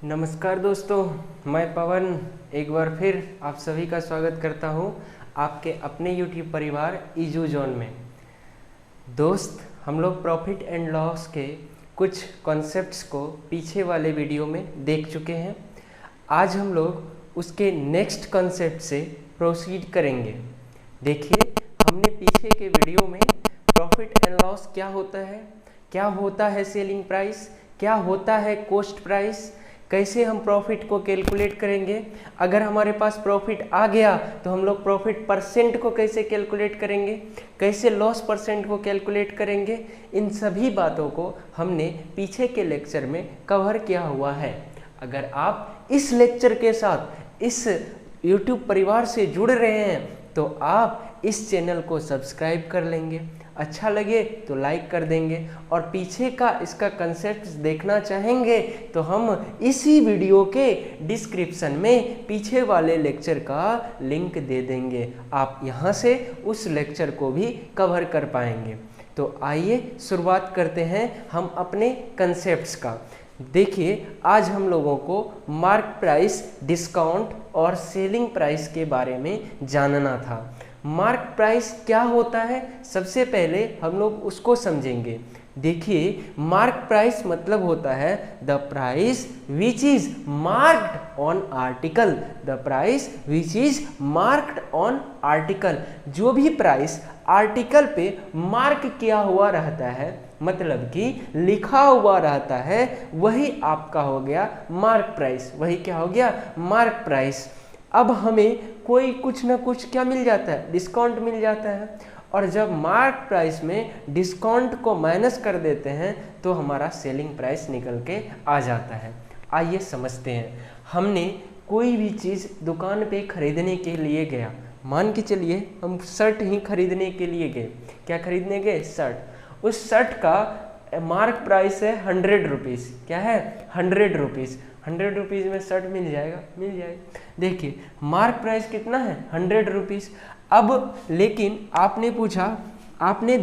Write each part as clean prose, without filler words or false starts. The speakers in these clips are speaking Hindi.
नमस्कार दोस्तों, मैं पवन एक बार फिर आप सभी का स्वागत करता हूं आपके अपने YouTube परिवार ईजू जोन में। दोस्त, हम लोग प्रॉफिट एंड लॉस के कुछ कॉन्सेप्ट्स को पीछे वाले वीडियो में देख चुके हैं। आज हम लोग उसके नेक्स्ट कॉन्सेप्ट से प्रोसीड करेंगे। देखिए, हमने पीछे के वीडियो में प्रॉफिट एंड लॉस क्या होता है सेलिंग प्राइस, क्या होता है कॉस्ट प्राइस, कैसे हम प्रॉफिट को कैलकुलेट करेंगे, अगर हमारे पास प्रॉफिट आ गया तो हम लोग प्रॉफिट परसेंट को कैसे कैलकुलेट करेंगे, कैसे लॉस परसेंट को कैलकुलेट करेंगे, इन सभी बातों को हमने पीछे के लेक्चर में कवर किया हुआ है। अगर आप इस लेक्चर के साथ इस YouTube परिवार से जुड़ रहे हैं तो आप इस चैनल को सब्सक्राइब कर लेंगे, अच्छा लगे तो लाइक कर देंगे, और पीछे का इसका कंसेप्ट देखना चाहेंगे तो हम इसी वीडियो के डिस्क्रिप्शन में पीछे वाले लेक्चर का लिंक दे देंगे। आप यहाँ से उस लेक्चर को भी कवर कर पाएंगे। तो आइए शुरुआत करते हैं हम अपने कंसेप्ट्स का। देखिए, आज हम लोगों को मार्क प्राइस, डिस्काउंट और सेलिंग प्राइस के बारे में जानना था। मार्क प्राइस क्या होता है, सबसे पहले हम लोग उसको समझेंगे। देखिए, मार्क प्राइस मतलब होता है the price which is marked on article. The price which is marked on article, जो भी प्राइस आर्टिकल पे मार्क किया हुआ रहता है, मतलब कि लिखा हुआ रहता है, वही आपका हो गया मार्क प्राइस। वही क्या हो गया? Mark price. अब हमें कोई कुछ ना कुछ क्या मिल जाता है? डिस्काउंट मिल जाता है, और जब मार्क प्राइस में डिस्काउंट को माइनस कर देते हैं तो हमारा सेलिंग प्राइस निकल के आ जाता है। आइए समझते हैं। हमने कोई भी चीज़ दुकान पे खरीदने के लिए गया, मान के चलिए हम शर्ट ही खरीदने के लिए गए। क्या खरीदने गए? शर्ट। उस शर्ट का मार्क प्राइस है 100 रुपीज़। क्या है? 100 रुपीज़। 100 रुपीज़ में शर्ट मिल जाएगा? मिल जाएगा। देखिए, मार्क प्राइस कितना है? 100 रुपीज़। अब लेकिन आपने पूछा, आपने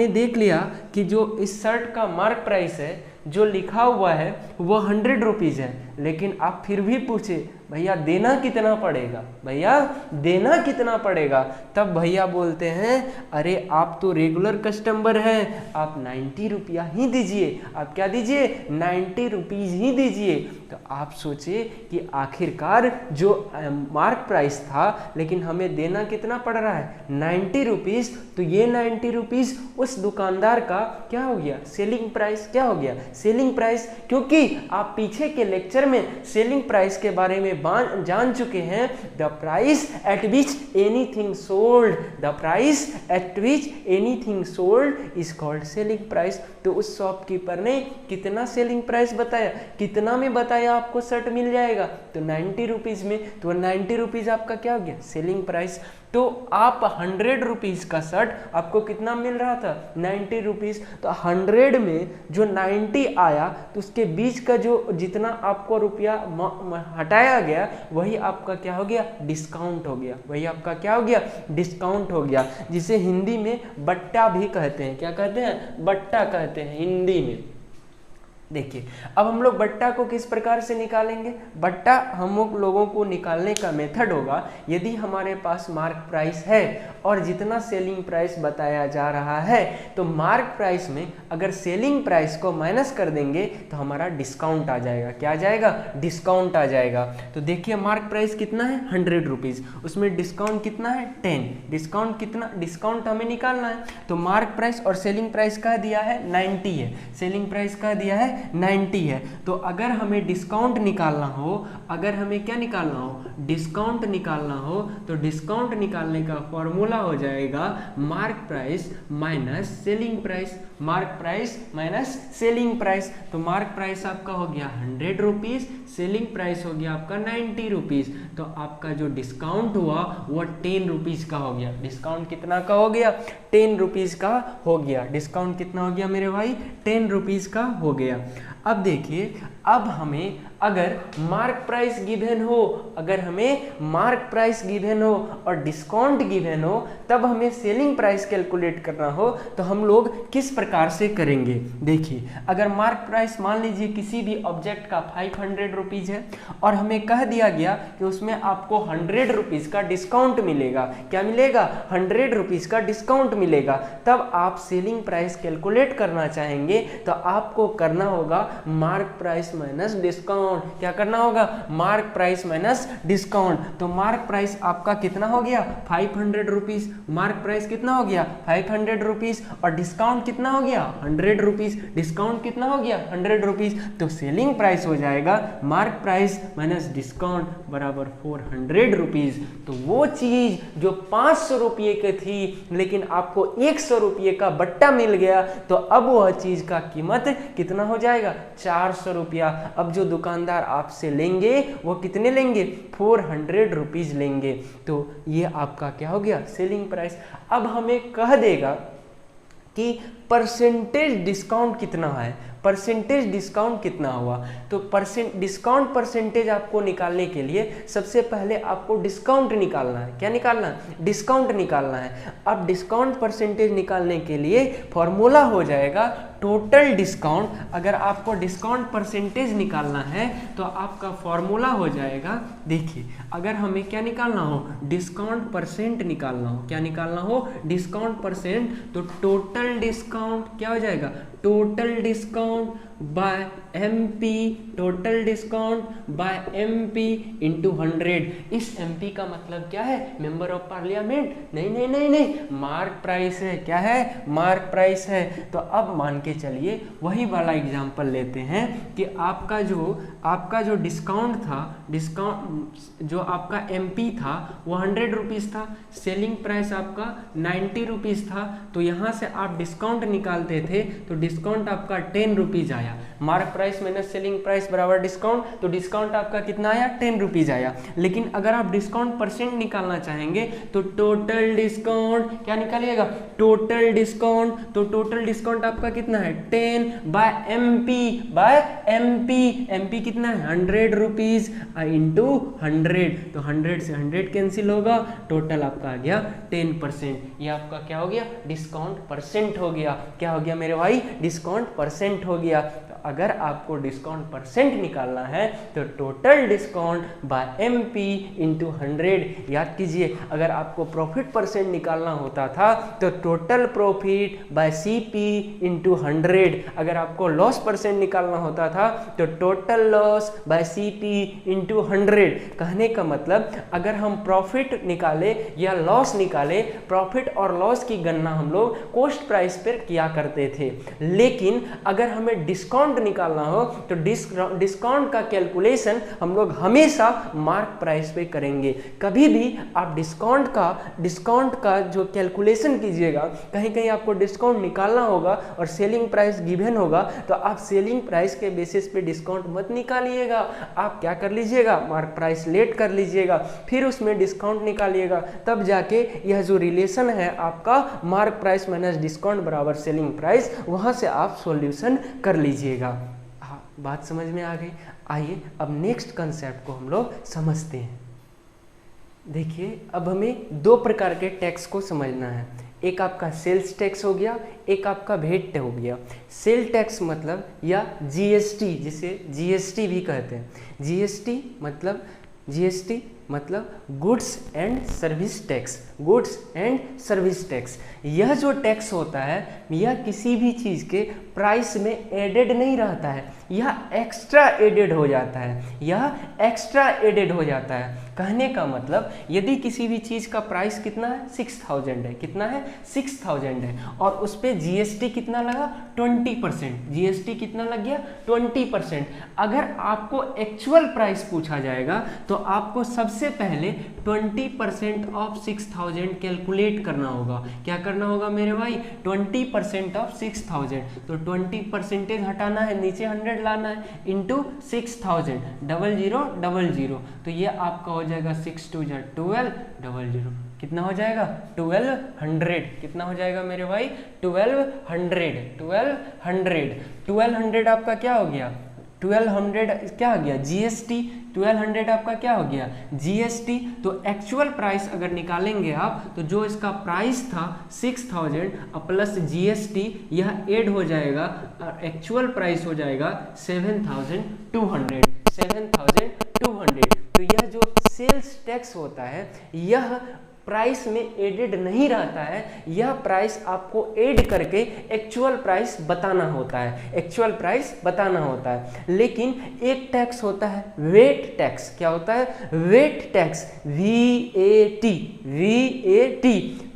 देख लिया कि जो इस शर्ट का मार्क प्राइस है, जो लिखा हुआ है वो 100 रुपीज़ है, लेकिन आप फिर भी पूछे भैया देना कितना पड़ेगा, भैया देना कितना पड़ेगा, तब भैया बोलते हैं अरे आप तो रेगुलर कस्टमर हैं, आप 90 रुपया ही दीजिए। आप क्या दीजिए? 90 रुपीज़ ही दीजिए। तो आप सोचे कि आखिरकार जो मार्क प्राइस था, लेकिन हमें देना कितना पड़ रहा है? 90 रुपीज़। तो ये 90 रुपीज़ उस दुकानदार का क्या हो गया? Selling price. क्या हो गया? Selling price. क्योंकि आप पीछे के लेक्चर में सेलिंग प्राइस के बारे में जान चुके हैं। The price at which anything sold, the price at which anything sold is called selling price. तो उस शॉपकीपर ने कितना सेलिंग प्राइस बताया? कितना में बताया आपको शर्ट मिल जाएगा? तो 90 रुपीज़ में। तो 90 रुपीज़ आपका क्या हो गया? Selling price. तो आप 100 रुपीज़ का शर्ट आपको कितना मिल रहा था? 90 रुपीज़। तो 100 में जो 90 आया तो उसके बीच का जो जितना आपको रुपया हटाया गया, वही आपका क्या हो गया? डिस्काउंट हो गया। वही आपका क्या हो गया? डिस्काउंट हो गया, जिसे हिंदी में बट्टा भी कहते हैं। क्या कहते हैं? बट्टा कहते हैं हिंदी में। देखिए, अब हम लोग बट्टा को किस प्रकार से निकालेंगे? बट्टा हम लोगों को निकालने का मेथड होगा, यदि हमारे पास मार्क प्राइस है और जितना सेलिंग प्राइस बताया जा रहा है, तो मार्क प्राइस में अगर सेलिंग प्राइस को माइनस कर देंगे तो हमारा डिस्काउंट आ जाएगा। क्या आ जाएगा? डिस्काउंट आ जाएगा। तो देखिए, मार्क प्राइस कितना है? 100 रुपीज़। उसमें डिस्काउंट कितना है? 10। डिस्काउंट कितना? डिस्काउंट हमें निकालना है। तो मार्क प्राइस और सेलिंग प्राइस का दिया है 90 है, सेलिंग प्राइस का दिया है 90 है। तो अगर हमें डिस्काउंट निकालना हो, अगर हमें क्या निकालना हो? डिस्काउंट निकालना हो, तो डिस्काउंट निकालने का फॉर्मूला हो जाएगा mark price minus selling price. Mark price minus selling price. तो मार्क प्राइस आपका हो गया 100 रुपीज़, सेलिंग प्राइस हो गया आपका 90 रुपीज़। तो आपका जो डिस्काउंट हुआ वो 10 रुपीज़ का हो गया। डिस्काउंट कितना का हो गया? 10 रुपीज़ का हो गया। डिस्काउंट कितना हो गया मेरे भाई? 10 रुपीज़ का हो गया। अब देखिए, अब हमें अगर मार्क प्राइस गिवन हो, अगर हमें मार्क प्राइस गिवन हो और डिस्काउंट गिवन हो, तब हमें सेलिंग प्राइस कैलकुलेट करना हो तो हम लोग किस प्रकार से करेंगे। देखिए, अगर मार्क प्राइस मान लीजिए किसी भी ऑब्जेक्ट का 500 रुपीज़ है और हमें कह दिया गया कि उसमें आपको 100 रुपीज़ का डिस्काउंट मिलेगा। क्या मिलेगा? 100 रुपीज़ का डिस्काउंट मिलेगा। तब आप सेलिंग प्राइस कैलकुलेट करना चाहेंगे तो आपको करना होगा मार्क प्राइस माइनस डिस्काउंट। क्या करना होगा? Mark price minus discount. तो मार्क प्राइस आपका कितना हो गया? 500 रुपीज़। मार्क प्राइस कितना हो गया? 500 रुपीज़। और डिस्काउंट कितना हो गया? 100 रुपीज़। डिस्काउंट कितना हो गया? 100 रुपीज़। तो सेलिंग प्राइस हो जाएगा मार्क प्राइस माइनस डिस्काउंट बराबर 400 रुपीज़। तो वो चीज़ जो 500 रुपये की थी लेकिन आपको 100 रुपये का बट्टा मिल गया, तो अब वह चीज़ का कीमत कितना हो जाएगा? 400 रुपया। अब जो दुकानदार आपसे लेंगे वो कितने लेंगे? 400 रुपीज़ लेंगे। तो ये आपका क्या हो गया? Selling price. अब हमें कह देगा कि परसेंटेज डिस्काउंट कितना है, परसेंटेज डिस्काउंट कितना हुआ। तो डिस्काउंट परसेंटेज आपको निकालने के लिए सबसे पहले आपको डिस्काउंट निकालना है। क्या निकालना है? डिस्काउंट निकालना है। अब डिस्काउंट परसेंटेज निकालने के लिए फॉर्मूला हो जाएगा टोटल डिस्काउंट। अगर आपको डिस्काउंट परसेंटेज निकालना है तो आपका फॉर्मूला हो जाएगा, देखिए, अगर हमें क्या निकालना हो? डिस्काउंट परसेंट निकालना हो। क्या निकालना हो? Discount percent. तो टोटल डिस्काउंट क्या हो जाएगा? Total discount bye MP, total discount bye MP into 100। इस MP का मतलब क्या है? Member of parliament? नहीं नहीं नहीं नहीं, मार्क प्राइस है। क्या है? मार्क प्राइस है। तो अब मान के चलिए वही वाला एग्जांपल लेते हैं कि आपका जो डिस्काउंट था, डिस्काउंट जो आपका MP था वो 100 रुपीज़ था, सेलिंग प्राइस आपका 90 रुपीज़ था। तो यहाँ से आप डिस्काउंट निकालते थे तो डिस्काउंट आपका 10 रुपीज़ आया। Mark price minus selling price बराबर डिस्काउंट, तो डिस्काउंट आपका कितना आया? 10 रुपीज़ आया। लेकिन अगर आप डिस्काउंट परसेंट निकालना चाहेंगे तो टोटल डिस्काउंट क्या निकालिएगा? Total discount. तो टोटल डिस्काउंट आपका कितना है? 10 बाय MP। MP कितना है? 100 रुपीज़ इंटू 100। तो 100 से 100 कैंसिल होगा, टोटल आपका आ गया 10%। ये आपका क्या हो गया? डिस्काउंट परसेंट हो गया। क्या हो गया मेरे भाई? डिस्काउंट परसेंट हो गया। तो अगर आपको डिस्काउंट परसेंट निकालना है तो total discount bye MP into 100। याद कीजिए, अगर आपको प्रॉफिट परसेंट निकालना होता था तो total profit by CP into 100। अगर आपको लॉस परसेंट निकालना होता था तो total loss by CP into 100। कहने का मतलब अगर हम प्रॉफिट निकाले या लॉस निकाले, प्रॉफिट और लॉस की गणना हम लोग कॉस्ट प्राइस पर किया करते थे। लेकिन अगर हमें डिस्काउंट निकालना हो तो डिस्काउंट का कैलकुलेशन हम लोग हमेशा मार्क प्राइस पे करेंगे। कभी भी आप डिस्काउंट का जो कैलकुलेशन कीजिएगा, कहीं कहीं आपको डिस्काउंट निकालना होगा और सेलिंग प्राइस गिवन होगा, तो आप सेलिंग प्राइस के बेसिस पे डिस्काउंट मत निकालिएगा। आप क्या कर लीजिएगा? मार्क प्राइस लेट कर लीजिएगा, फिर उसमें डिस्काउंट निकालिएगा, तब जाके यह जो रिलेशन है आपका मार्क प्राइस माइनस डिस्काउंट बराबर सेलिंग प्राइस, वहां से आप सॉल्यूशन कर लीजिएगा। हाँ, बात समझ में आ गई। आइए अब नेक्स्ट कंसेप्ट को हम लोग समझते हैं। देखिए, अब हमें दो प्रकार के टैक्स को समझना है। एक आपका सेल्स टैक्स हो गया, एक आपका वेट हो गया। सेल टैक्स मतलब या GST, जिसे GST भी कहते हैं। GST मतलब goods and service tax. Goods and service tax, यह जो टैक्स होता है यह किसी भी चीज़ के प्राइस में एडेड नहीं रहता है, यह एक्स्ट्रा एडेड हो जाता है। यह एक्स्ट्रा एडेड हो जाता है। कहने का मतलब यदि किसी भी चीज़ का प्राइस कितना है? 6000 है। कितना है? 6000 है। और उस पर GST कितना लगा? 20%। GST कितना लग गया? 20%। अगर आपको एक्चुअल प्राइस पूछा जाएगा तो आपको सबसे पहले 20% ऑफ 6000 कैलकुलेट करना होगा। क्या करना होगा मेरे भाई? 20% ऑफ 6000। तो 20% हटाना है, नीचे 100 लाना है, इंटू 6000, 0000। तो ये आपका हो जाएगा 6 2 12, 00। कितना हो जाएगा? 1200। कितना हो जाएगा मेरे भाई? 1200। 1200 आपका क्या हो गया? 1200 क्या हो गया जीएसटी, 1200 आपका क्या हो गया जीएसटी। तो एक्चुअल प्राइस अगर निकालेंगे आप तो जो इसका प्राइस था 6000 प्लस जीएसटी यह ऐड हो जाएगा और एक्चुअल प्राइस हो जाएगा 7200। तो यह जो सेल्स टैक्स होता है यह प्राइस में एडेड नहीं रहता है, यह प्राइस आपको ऐड करके एक्चुअल प्राइस बताना होता है, एक्चुअल प्राइस बताना होता है। लेकिन एक टैक्स होता है वेट टैक्स। क्या होता है VAT tax, VAT,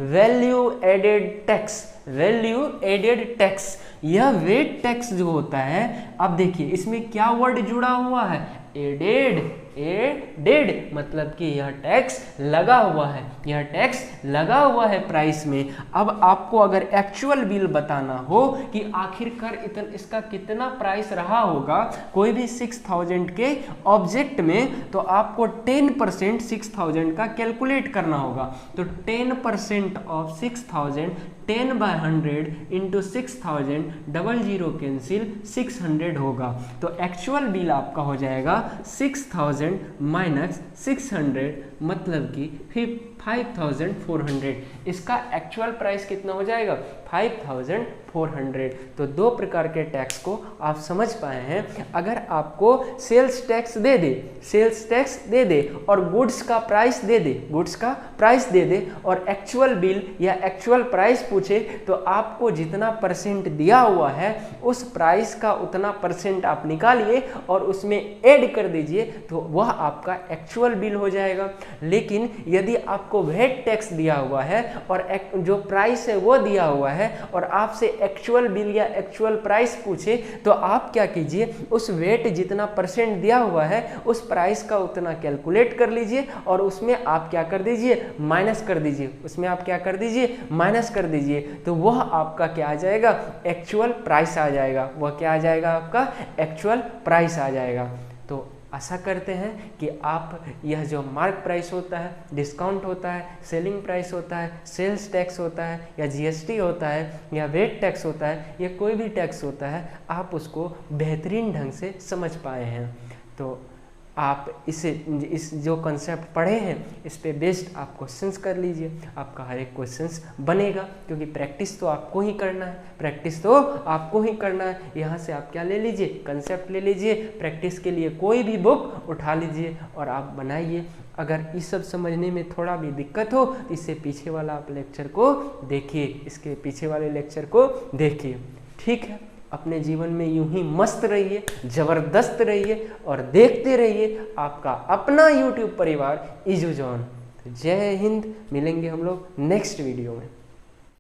value added tax, value added tax. यह वेट टैक्स जो होता है, अब देखिए इसमें क्या वर्ड जुड़ा हुआ है, एडेड, एडेड मतलब कि यह टैक्स लगा हुआ है, यह टैक्स लगा हुआ है प्राइस में। अब आपको अगर एक्चुअल बिल बताना हो कि आखिरकार इसका कितना प्राइस रहा होगा कोई भी 6000 के ऑब्जेक्ट में, तो आपको 10% 6000 का कैलकुलेट करना होगा। तो 10% ऑफ 6000 10/100 इंटू 6000 00 कैंसिल 600 होगा। तो एक्चुअल बिल आपका हो जाएगा 6000 माइनस 600 मतलब कि फिर 5400। इसका एक्चुअल प्राइस कितना हो जाएगा 5400। तो दो प्रकार के टैक्स को आप समझ पाए हैं। अगर आपको सेल्स टैक्स दे दे, सेल्स टैक्स दे दे और गुड्स का प्राइस दे दे, गुड्स का प्राइस दे दे और एक्चुअल बिल या एक्चुअल प्राइस पूछे, तो आपको जितना परसेंट दिया हुआ है उस प्राइस का उतना परसेंट आप निकालिए और उसमें ऐड कर दीजिए, तो वह आपका एक्चुअल बिल हो जाएगा। लेकिन यदि आपको वेट टैक्स दिया हुआ है और जो प्राइस है वो दिया हुआ है और आपसे एक्चुअल बिल या एक्चुअल प्राइस पूछे, तो आप क्या कीजिए उस वेट जितना परसेंट दिया हुआ है उस प्राइस का उतना कैलकुलेट कर लीजिए और उसमें आप क्या कर दीजिए माइनस कर दीजिए, उसमें आप क्या कर दीजिए माइनस कर दीजिए। तो वह आपका क्या आ जाएगा एक्चुअल प्राइस आ जाएगा, वह क्या आ जाएगा आपका एक्चुअल प्राइस आ जाएगा। तो आशा करते हैं कि आप यह जो मार्क प्राइस होता है, डिस्काउंट होता है, सेलिंग प्राइस होता है, सेल्स टैक्स होता है या जीएसटी होता है या वेट टैक्स होता है या कोई भी टैक्स होता है, आप उसको बेहतरीन ढंग से समझ पाए हैं। तो आप इस जो कंसेप्ट पढ़े हैं इस पे बेस्ड आप क्वेश्चंस कर लीजिए, आपका हर एक क्वेश्चंस बनेगा, क्योंकि प्रैक्टिस तो आपको ही करना है, प्रैक्टिस तो आपको ही करना है। यहाँ से आप क्या ले लीजिए कंसेप्ट ले लीजिए, प्रैक्टिस के लिए कोई भी बुक उठा लीजिए और आप बनाइए। अगर ये सब समझने में थोड़ा भी दिक्कत हो तो इससे पीछे वाला आप लेक्चर को देखिए, इसके पीछे वाले लेक्चर को देखिए, ठीक है। अपने जीवन में यूं ही मस्त रहिए, जबरदस्त रहिए और देखते रहिए आपका अपना YouTube परिवार इजू जॉन। जय हिंद, मिलेंगे हम लोग नेक्स्ट वीडियो में।